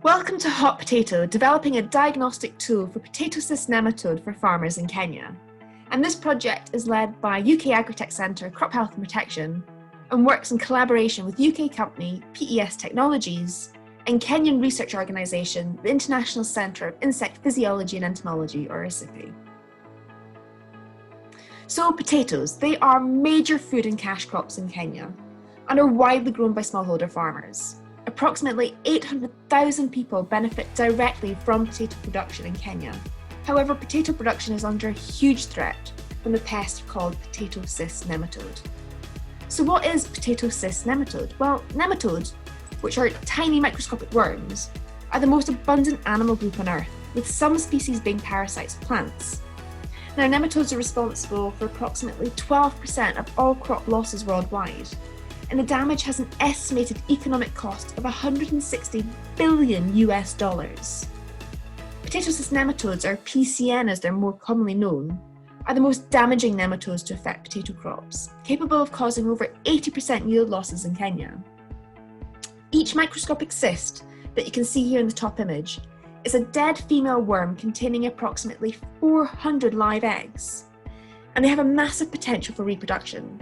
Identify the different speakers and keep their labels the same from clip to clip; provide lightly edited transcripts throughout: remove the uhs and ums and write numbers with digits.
Speaker 1: Welcome to Hot Potato, developing a diagnostic tool for potato cyst nematode for farmers in Kenya. And this project is led by UK Agritech Centre Crop Health and Protection and works in collaboration with UK company PES Technologies and Kenyan research organisation, the International Centre of Insect Physiology and Entomology, or ICIPE. So potatoes, they are major food and cash crops in Kenya and are widely grown by smallholder farmers. Approximately 800,000 people benefit directly from potato production in Kenya. However, potato production is under a huge threat from the pest called potato cyst nematode. So what is potato cyst nematode? Well, nematodes, which are tiny microscopic worms, are the most abundant animal group on Earth, with some species being parasites of plants. Now, nematodes are responsible for approximately 12% of all crop losses worldwide, and the damage has an estimated economic cost of $160 billion US. Potato cyst nematodes, or PCN as they're more commonly known, are the most damaging nematodes to affect potato crops, capable of causing over 80% yield losses in Kenya. Each microscopic cyst that you can see here in the top image is a dead female worm containing approximately 400 live eggs, and they have a massive potential for reproduction.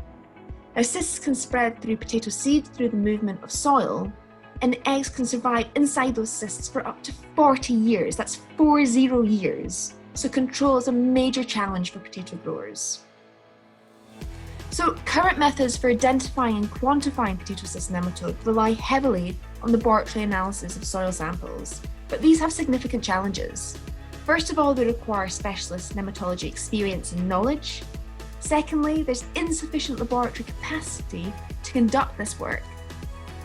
Speaker 1: Now, cysts can spread through potato seed through the movement of soil, and eggs can survive inside those cysts for up to 40 years. That's 40 years. So control is a major challenge for potato growers. So current methods for identifying and quantifying potato cyst nematode rely heavily on laboratory analysis of soil samples, but these have significant challenges. First of all, they require specialist nematology experience and knowledge. Secondly, there's insufficient laboratory capacity to conduct this work.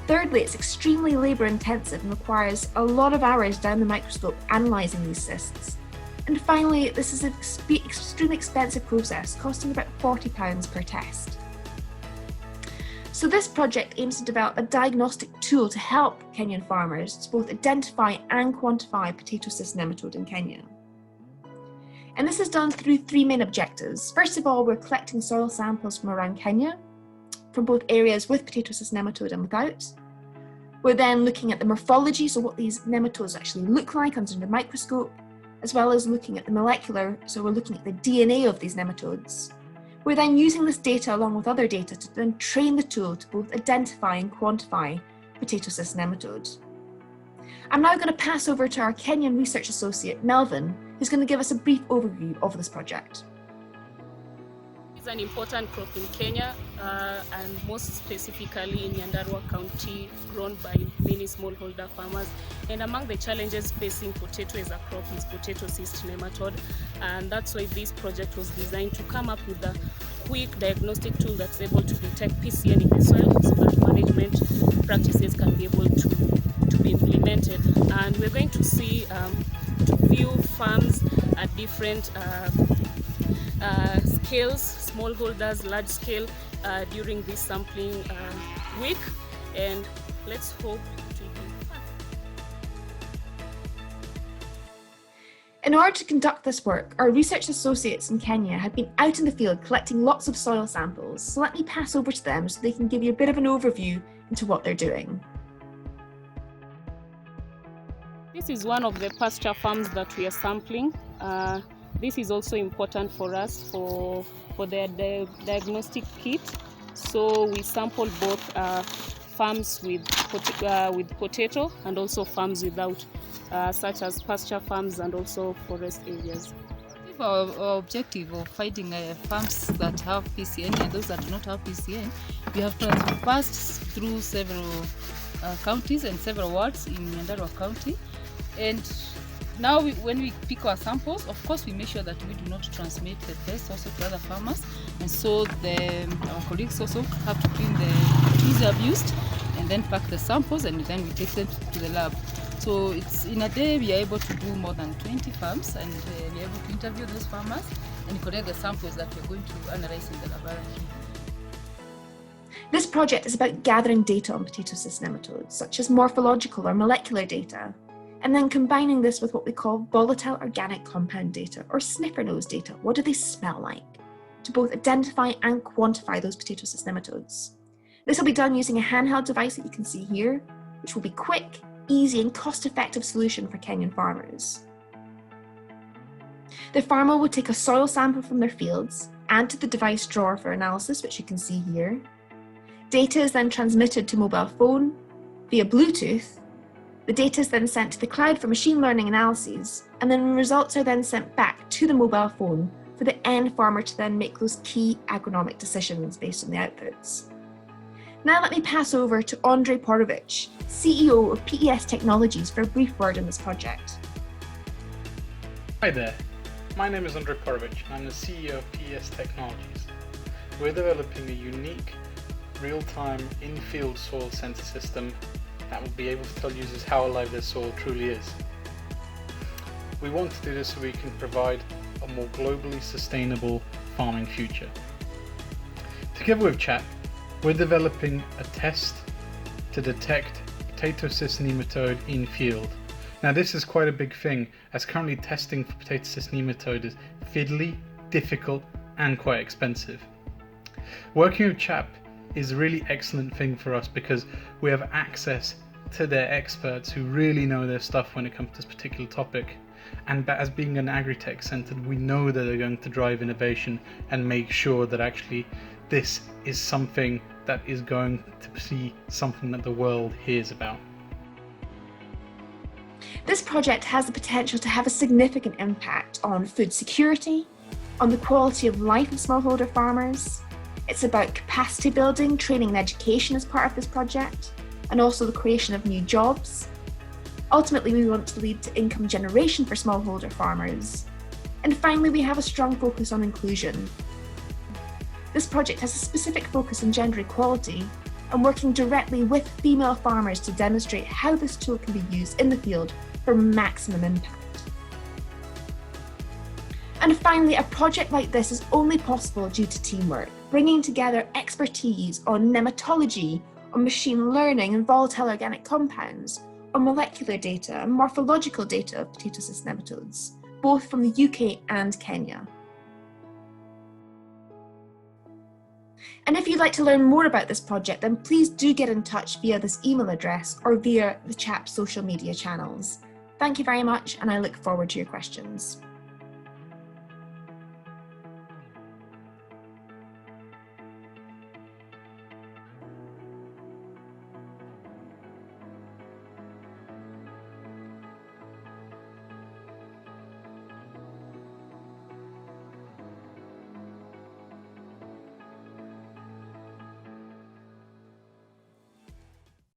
Speaker 1: Thirdly, it's extremely labour intensive and requires a lot of hours down the microscope analysing these cysts. And finally, this is an extremely expensive process, costing about £40 per test. So this project aims to develop a diagnostic tool to help Kenyan farmers to both identify and quantify potato cyst nematode in Kenya. And this is done through three main objectives. First of all, we're collecting soil samples from around Kenya, from both areas with potato cyst nematode and without. We're then looking at the morphology, so what these nematodes actually look like under the microscope, as well as looking at the molecular, so we're looking at the DNA of these nematodes. We're then using this data along with other data to then train the tool to both identify and quantify potato cyst nematode. I'm now going to pass over to our Kenyan research associate, Melvin, who's going to give us a brief overview of this project.
Speaker 2: It's an important crop in Kenya and most specifically in Nyandarua County, grown by many smallholder farmers. And among the challenges facing potato as a crop is potato cyst nematode, and that's why this project was designed to come up with a quick diagnostic tool that's able to detect PCN in the soil so that management practices can be able to be implemented. And we're going to see few farms at different scales, smallholders, large scale, during this sampling week, and let's hope it will be fun.
Speaker 1: In order to conduct this work, our research associates in Kenya have been out in the field collecting lots of soil samples, so let me pass over to them so they can give you a bit of an overview into what they're doing.
Speaker 2: This is one of the pasture farms that we are sampling. This is also important for us for the diagnostic kit. So we sample both farms with potato and also farms without, such as pasture farms and also forest areas.
Speaker 3: Our objective of finding farms that have PCN and those that do not have PCN, we have passed through several counties and several wards in Nyandarua County. And now when we pick our samples, of course we make sure that we do not transmit the pest also to other farmers. And so our colleagues also have to clean the tools they have used and then pack the samples, and then we take them to the lab. So it's in a day we are able to do more than 20 farms, and we are able to interview those farmers and collect the samples that we're going to analyze in the laboratory.
Speaker 1: This project is about gathering data on potato cyst nematodes, such as morphological or molecular data, and then combining this with what we call volatile organic compound data, or sniffer nose data. What do they smell like? To both identify and quantify those potato cyst nematodes. This will be done using a handheld device that you can see here, which will be quick, easy and cost-effective solution for Kenyan farmers. The farmer will take a soil sample from their fields, add to the device drawer for analysis, which you can see here. Data is then transmitted to mobile phone via Bluetooth. The data is then sent to the cloud for machine learning analyses, and then results are then sent back to the mobile phone for the end farmer to then make those key agronomic decisions based on the outputs. Now let me pass over to Andrei Porovich, CEO of PES Technologies, for a brief word on this project.
Speaker 4: Hi there, my name is Andrei Porovich and I'm the CEO of PES Technologies. We're developing a unique, real-time, in-field soil sensor system that will be able to tell users how alive their soil truly is. We want to do this so we can provide a more globally sustainable farming future. Together with CHAP, we're developing a test to detect potato cyst nematode in field. Now this is quite a big thing, as currently testing for potato cyst nematode is fiddly, difficult and quite expensive. Working with CHAP is a really excellent thing for us because we have access to their experts who really know their stuff when it comes to this particular topic, and as being an agri-tech centre, we know that they're going to drive innovation and make sure that actually this is something that is going to be something that the world hears about.
Speaker 1: This project has the potential to have a significant impact on food security, on the quality of life of smallholder farmers. It's about capacity building, training and education as part of this project, and also the creation of new jobs. Ultimately, we want to lead to income generation for smallholder farmers. And finally, we have a strong focus on inclusion. This project has a specific focus on gender equality and working directly with female farmers to demonstrate how this tool can be used in the field for maximum impact. And finally, a project like this is only possible due to teamwork, bringing together expertise on nematology, on machine learning and volatile organic compounds, on molecular data and morphological data of potato cyst nematodes, both from the UK and Kenya. And if you'd like to learn more about this project, then please do get in touch via this email address or via the CHAP social media channels. Thank you very much, and I look forward to your questions.